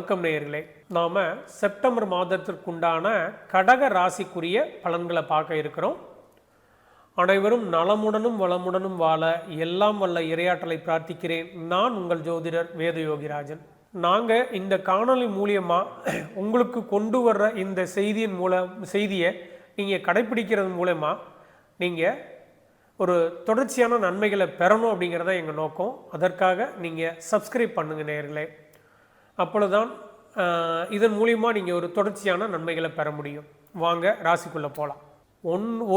வணக்கம் நேயர்களே. நாம் செப்டம்பர் மாதத்திற்குண்டான கடக ராசிக்குரிய பலன்களை பார்க்க இருக்கிறோம். அனைவரும் நலமுடனும் வளமுடனும் வாழ எல்லாம் வல்ல இறையாற்றலை பிரார்த்திக்கிறேன். நான் உங்கள் ஜோதிடர் வேதயோகிராஜன். நாங்கள் இந்த காணொளி மூலியமாக உங்களுக்கு கொண்டு வர்ற இந்த செய்தியை நீங்கள் கடைப்பிடிக்கிறது மூலமாக நீங்கள் ஒரு தொடர்ச்சியான நன்மைகளை பெறணும் அப்படிங்கிறத எங்கள் நோக்கம். அதற்காக நீங்கள் சப்ஸ்கிரைப் பண்ணுங்கள் நேயர்களே. அப்பொழுதுதான் இதன் மூலியமாக நீங்கள் ஒரு தொடர்ச்சியான நன்மைகளை பெற முடியும். வாங்க ராசிக்குள்ளே போகலாம்.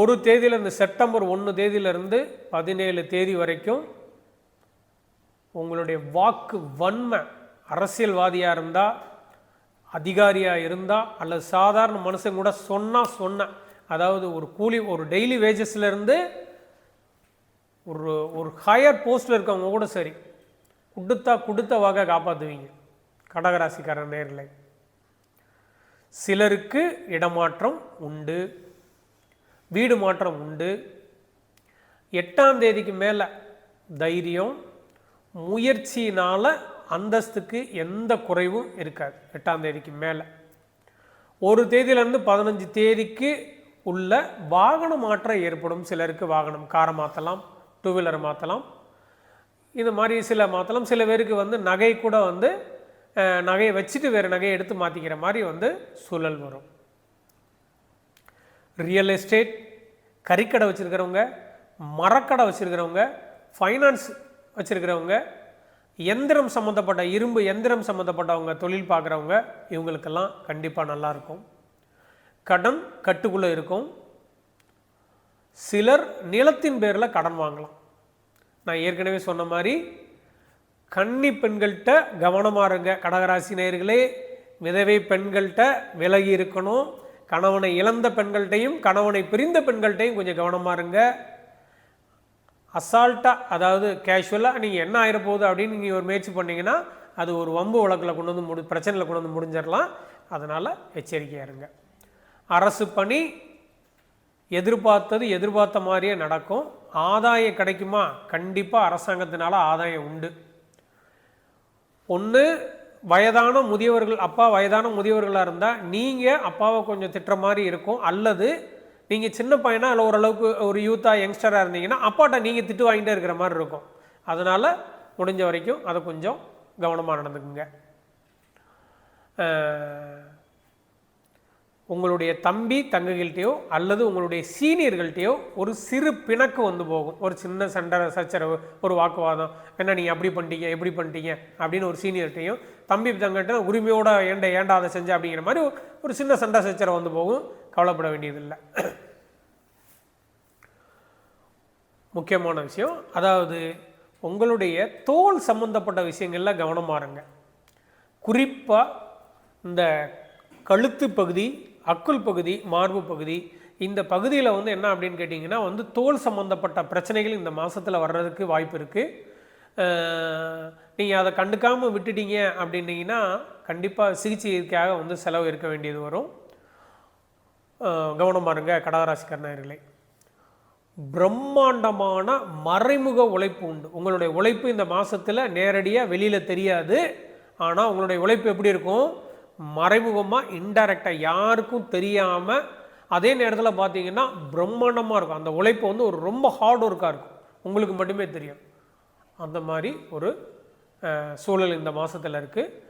ஒரு தேதியிலேருந்து செப்டம்பர் 1 தேதியிலிருந்து 17 தேதி வரைக்கும் உங்களுடைய வாக்கு வன்மை, அரசியல்வாதியாக இருந்தால், அதிகாரியாக இருந்தால், அல்லது சாதாரண மனுஷன் கூட சொன்ன அதாவது ஒரு டெய்லி வேஜஸ்லேருந்து ஒரு ஹையர் போஸ்ட்டில் இருக்கவங்க கூட சரி, கொடுத்த வாக்கை காப்பாற்றுவீங்க கடகராசிக்கார நேர்களை. சிலருக்கு இடமாற்றம் உண்டு, வீடு மாற்றம் உண்டு. 8ஆம் தேதிக்கு மேலே தைரியம், முயற்சியினால் அந்தஸ்துக்கு எந்த குறைவும் இருக்காது. 8ஆம் தேதிக்கு மேலே ஒரு தேதியிலேருந்து 15 தேதிக்கு உள்ள வாகன மாற்றம் ஏற்படும். சிலருக்கு வாகனம், காரை மாற்றலாம், 2 வீலரை மாற்றலாம், இந்த மாதிரி சில மாற்றலாம். சில பேருக்கு நகை கூட நகையை வச்சுட்டு வேறு நகையை எடுத்து மாற்றிக்கிற மாதிரி சூழல் வரும். ரியல் எஸ்டேட், கறிக்கடை வச்சுருக்கிறவங்க, மரக்கடை வச்சுருக்கிறவங்க, ஃபைனான்ஸ் வச்சுருக்கிறவங்க, எந்திரம் சம்மந்தப்பட்ட இரும்பு எந்திரம் சம்மந்தப்பட்டவங்க, தொழில் பார்க்குறவங்க, இவங்களுக்கெல்லாம் கண்டிப்பாக நல்லாயிருக்கும். கடன் கட்டுக்குள்ளே இருக்கும். சிலர் நிலத்தின் பேரில் கடன் வாங்கலாம். நான் ஏற்கனவே சொன்ன மாதிரி கன்னி பெண்கள்கிட்ட கவனமாக இருங்க கடகராசி நேயர்களே. விதவை பெண்கள்கிட்ட விலகி இருக்கணும். கணவனை இழந்த பெண்கள்கிட்டையும் கணவனை பிரிந்த பெண்கள்கிட்டையும் கொஞ்சம் கவனமாக இருங்க. அசால்ட்டாக, அதாவது கேஷுவலாக நீங்கள் என்ன ஆயிரப்போகுது அப்படின்னு நீங்கள் ஒரு முயற்சி பண்ணிங்கன்னா அது ஒரு வம்பு வழக்கில் கொண்டு வந்து பிரச்சனையில் கொண்டு வந்து முடிஞ்சிடலாம். அதனால் எச்சரிக்கையாக இருங்க. அரசு பணி எதிர்பார்த்த மாதிரியே நடக்கும். ஆதாயம் கிடைக்குமா? கண்டிப்பாக அரசாங்கத்தினால ஆதாயம் உண்டு. ஒன்று, வயதான முதியவர்கள், அப்பா வயதான முதியவர்களாக இருந்தால் நீங்கள் அப்பாவை கொஞ்சம் திட்டுற மாதிரி இருக்கும். அல்லது நீங்கள் சின்ன பையனா இல்லை ஓரளவுக்கு ஒரு யூத்தாக யங்ஸ்டராக இருந்தீங்கன்னா அப்பாட்ட நீங்கள் திட்டு வாங்கிட்டே இருக்கிற மாதிரி இருக்கும். அதனால் முடிஞ்ச வரைக்கும் அதை கொஞ்சம் கவனமாக நடந்துக்குங்க. உங்களுடைய தம்பி தங்கைகள்கிட்டையோ அல்லது உங்களுடைய சீனியர்கள்ட்டையோ ஒரு சிறு பிணக்கு போகும். ஒரு சின்ன சண்டை சச்சரவு, ஒரு வாக்குவாதம், என்ன நீங்கள் அப்படி பண்ணிட்டீங்க எப்படி பண்ணிட்டீங்க அப்படின்னு ஒரு சீனியர்கிட்டையும் தம்பி தங்கிட்ட உரிமையோட ஏண்டா அதை செஞ்ச அப்படிங்கிற மாதிரி ஒரு சின்ன சண்டை சச்சரவு போகும். கவலைப்பட வேண்டியதில்லை. முக்கியமான விஷயம், அதாவது உங்களுடைய தோல் சம்பந்தப்பட்ட விஷயங்களில் கவனமாக இருங்க. குறிப்பாக இந்த கழுத்து பகுதி, அக்குள் பகுதி, மார்பு பகுதி, இந்த பகுதியில் என்ன அப்படின்னு கேட்டிங்கன்னா தோல் சம்மந்தப்பட்ட பிரச்சனைகள் இந்த மாதத்தில் வர்றதுக்கு வாய்ப்பு இருக்குது. நீங்கள் அதை கண்டுக்காமல் விட்டுட்டீங்க அப்படின்னீங்கன்னா கண்டிப்பாக சிகிச்சைக்காக செலவு இருக்க வேண்டியது வரும். கவனமாக இருங்க கடகராசிக்காரர்களே. பிரம்மாண்டமான மறைமுக உழைப்பு உண்டு. உங்களுடைய உழைப்பு இந்த மாதத்தில் நேரடியாக வெளியில் தெரியாது. ஆனால் உங்களுடைய உழைப்பு எப்படி இருக்கும்? மறைமுகமாக, இன்டைரக்டாக, யாருக்கும் தெரியாமல், அதே நேரத்தில் பார்த்தீங்கன்னா பிரம்மாண்டமாக இருக்கும். அந்த உழைப்பு ஒரு ரொம்ப ஹார்ட் ஒர்க்காக இருக்கும், உங்களுக்கு மட்டுமே தெரியும். அந்த மாதிரி ஒரு சூழல் இந்த மாதத்தில் இருக்குது.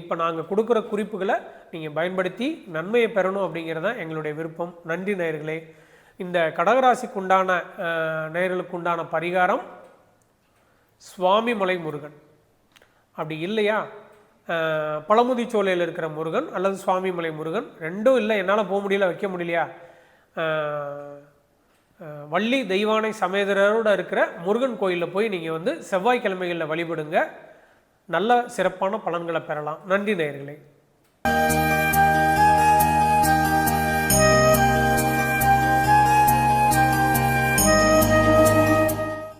இப்போ நாங்கள் கொடுக்குற குறிப்புகளை நீங்கள் பயன்படுத்தி நன்மையை பெறணும் அப்படிங்கிறது தான் எங்களுடைய விருப்பம். நன்றி நேயர்களே. இந்த கடகராசிக்குண்டான நேயர்களுக்குண்டான பரிகாரம் சுவாமிமலை முருகன். அப்படி இல்லையா பழமுதிச்சோலையில் இருக்கிற முருகன் அல்லது சுவாமிமலை முருகன், ரெண்டும் இல்லை, என்னால் போக முடியல, வைக்க முடியலையா, வள்ளி தெய்வானை சமேதரோடு இருக்கிற முருகன் கோயிலில் போய் நீங்கள் செவ்வாய்க்கிழமைகளில் வழிபடுங்க. நல்ல சிறப்பான பலன்களை பெறலாம். நன்றி நேயர்களே.